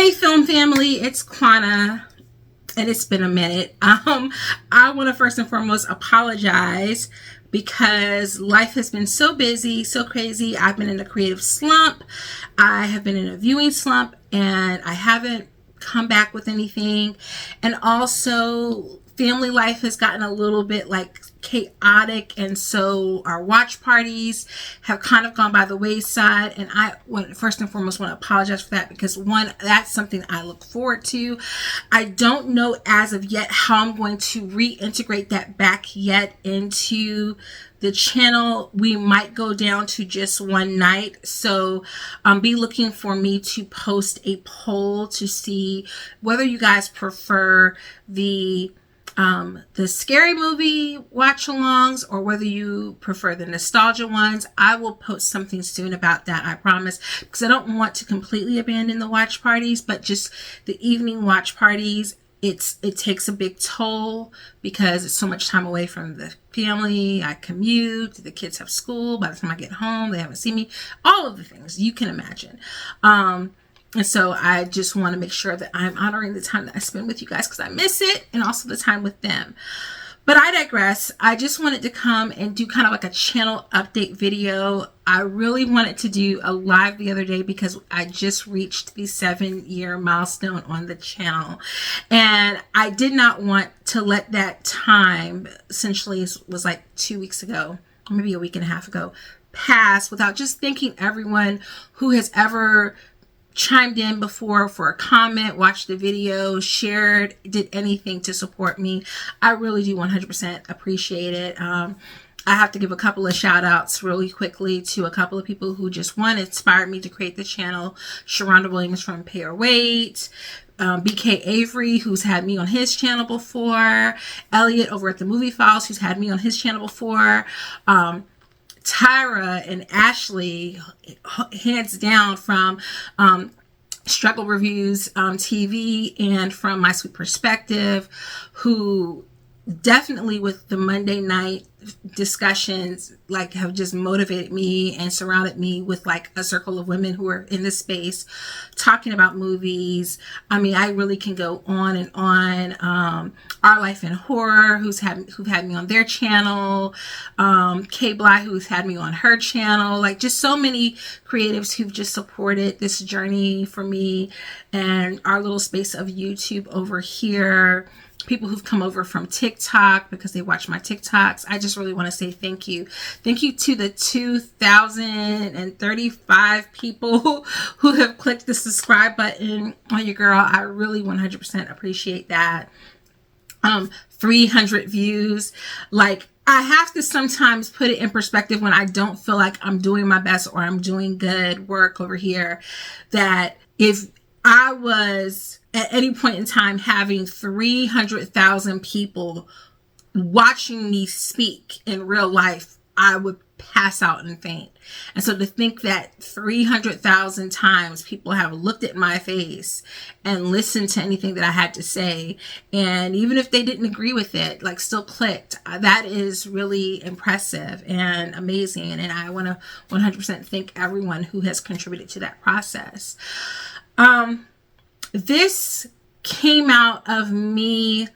Hey film family, it's Quana, and it's been a minute. I want to first and foremost apologize because life has been so busy, so crazy. I've been in a creative slump. I have been in a viewing slump, and I haven't come back with anything. And also, family life has gotten a little bit like chaotic, and so our watch parties have kind of gone by the wayside, and I want first and foremost want to apologize for that, because one, that's something I look forward to. I don't know as of yet how I'm going to reintegrate that back yet into the channel. We might go down to just one night, so be looking for me to post a poll to see whether you guys prefer the scary movie watch-alongs or whether you prefer the nostalgia ones. I will post something soon about that, I promise, because I don't want to completely abandon the watch parties, but just the evening watch parties, it takes a big toll because it's so much time away from the family. I commute, the kids have school, by the time I get home they haven't seen me, all of the things you can imagine. And so I just want to make sure that I'm honoring the time that I spend with you guys, because I miss it, and also the time with them. But I digress. I just wanted to come and do kind of like a channel update video. I really wanted to do a live the other day because I just reached the 7-year milestone on the channel. And I did not want to let that time, essentially it was like 2 weeks ago, maybe a week and a half ago, pass without just thanking everyone who has ever chimed in before for a comment, watched the video, shared, did anything to support me. I really do 100% appreciate it. I have to give a couple of shout outs really quickly to a couple of people who just, one, inspired me to create the channel. Sharonda Williams from Pay Or Wait, BK Avery, who's had me on his channel before, Elliot over at the Movie Files, who's had me on his channel before, Tyra and Ashley, hands down, from Struggle Reviews TV and from My Sweet Perspective, who definitely with the Monday night discussions like have just motivated me and surrounded me with like a circle of women who are in this space talking about movies. I mean, I really can go on and on. Our Life in Horror, who've had me on their channel, Kay Bly, who's had me on her channel, like just so many creatives who've just supported this journey for me and our little space of YouTube over here. People who've come over from TikTok because they watch my TikToks. I just really want to say thank you. Thank you to the 2,035 people who have clicked the subscribe button on your girl. I really 100% appreciate that. 300 views. Like, I have to sometimes put it in perspective when I don't feel like I'm doing my best or I'm doing good work over here, that if I was at any point in time having 300,000 people watching me speak in real life, I would pass out and faint. And so to think that 300,000 times people have looked at my face and listened to anything that I had to say, and even if they didn't agree with it, like still clicked, that is really impressive and amazing. And I want to 100% thank everyone who has contributed to that process. This came out of me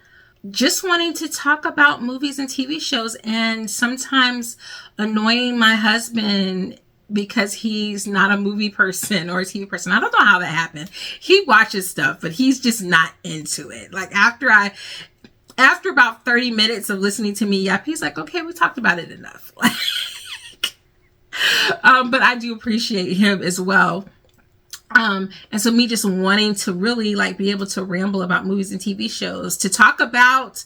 just wanting to talk about movies and TV shows, and sometimes annoying my husband because he's not a movie person or a TV person. I don't know how that happened. He watches stuff, but he's just not into it. Like after about 30 minutes of listening to me yep, he's like, okay, we talked about it enough. But I do appreciate him as well. And so me just wanting to really like be able to ramble about movies and TV shows, to talk about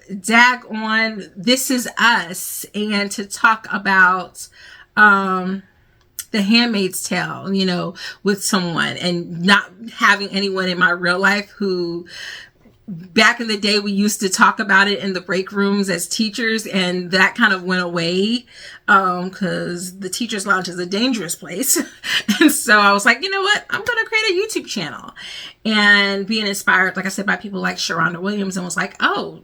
daggone This Is Us, and to talk about The Handmaid's Tale, you know, with someone, and not having anyone in my real life who back in the day we used to talk about it in the break rooms as teachers, and that kind of went away because the teachers lounge is a dangerous place. And so I was like, you know what, I'm gonna create a YouTube channel, and being inspired, like I said, by people like Sharonda Williams, and was like, oh,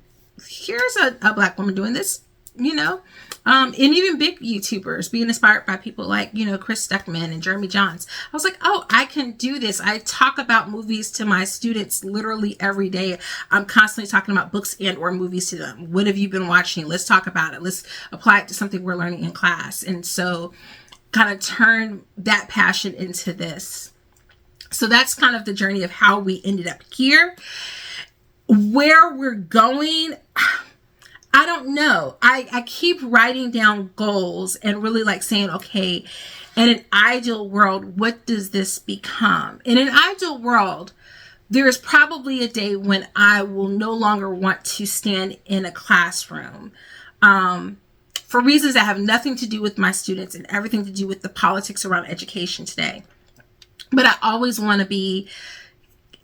here's a black woman doing this, you know. And even big YouTubers, being inspired by people like, you know, Chris Stuckman and Jeremy Johns. I was like, oh, I can do this. I talk about movies to my students literally every day. I'm constantly talking about books and or movies to them. What have you been watching? Let's talk about it. Let's apply it to something we're learning in class. And so kind of turn that passion into this. So that's kind of the journey of how we ended up here. Where we're going, I don't know. I keep writing down goals and really like saying, okay, in an ideal world, what does this become? In an ideal world, there is probably a day when I will no longer want to stand in a classroom for reasons that have nothing to do with my students and everything to do with the politics around education today. But I always want to be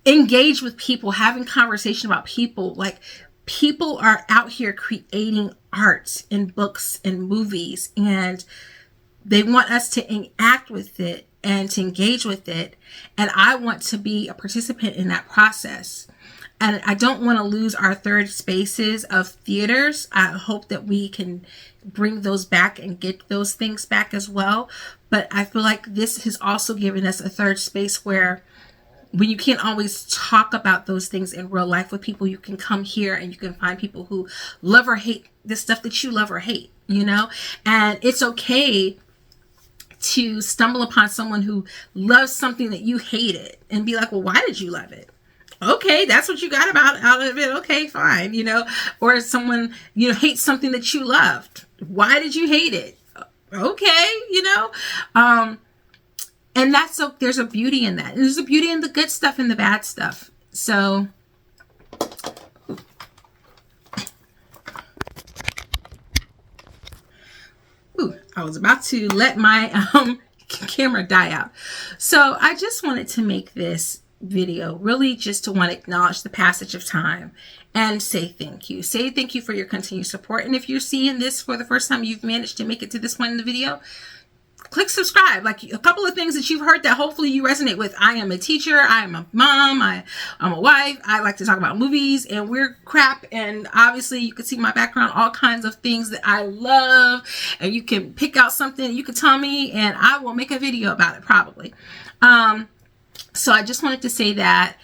engaged with people, having conversation about people. Like, people are out here creating art and books and movies, and they want us to interact with it and to engage with it. And I want to be a participant in that process. And I don't want to lose our third spaces of theaters. I hope that we can bring those back and get those things back as well. But I feel like this has also given us a third space where when you can't always talk about those things in real life with people, you can come here and you can find people who love or hate the stuff that you love or hate, you know? And it's okay to stumble upon someone who loves something that you hated and be like, well, why did you love it? Okay, that's what you got out of it. Okay, fine, you know? Or someone, you know, hates something that you loved. Why did you hate it? Okay, you know? And that's so there's a beauty in that. And there's a beauty in the good stuff and the bad stuff. So I was about to let my camera die out. So I just wanted to make this video really just to want to acknowledge the passage of time and say thank you. Say thank you for your continued support. And if you're seeing this for the first time, you've managed to make it to this point in the video, click subscribe. Like, a couple of things that you've heard that hopefully you resonate with. I am a teacher. I am a mom. I'm a wife. I like to talk about movies and weird crap. And obviously you can see my background, all kinds of things that I love. And you can pick out something you can tell me and I will make a video about it probably. So I just wanted to say that,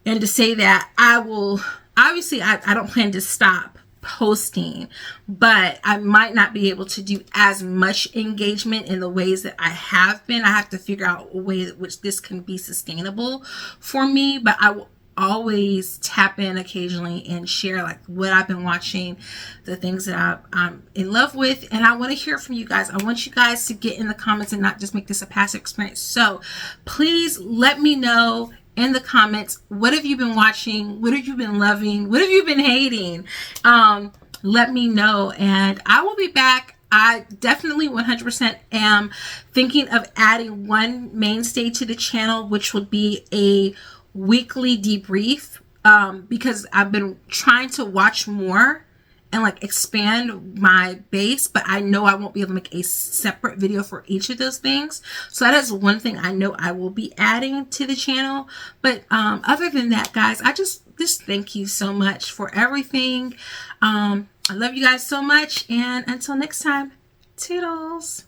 and to say that I will, obviously I don't plan to stop posting, but I might not be able to do as much engagement in the ways that I have been. I have to figure out a way in which this can be sustainable for me, but I will always tap in occasionally and share like what I've been watching, the things that I'm in love with. And I want to hear from you guys. I want you guys to get in the comments and not just make this a passive experience. So please let me know in the comments, what have you been watching? What have you been loving? What have you been hating? Let me know and I will be back. I definitely 100% am thinking of adding one mainstay to the channel, which would be a weekly debrief, because I've been trying to watch more and like expand my base, but I know I won't be able to make a separate video for each of those things. So that is one thing I know I will be adding to the channel. But other than that, guys, I just thank you so much for everything. I love you guys so much, and until next time, toodles.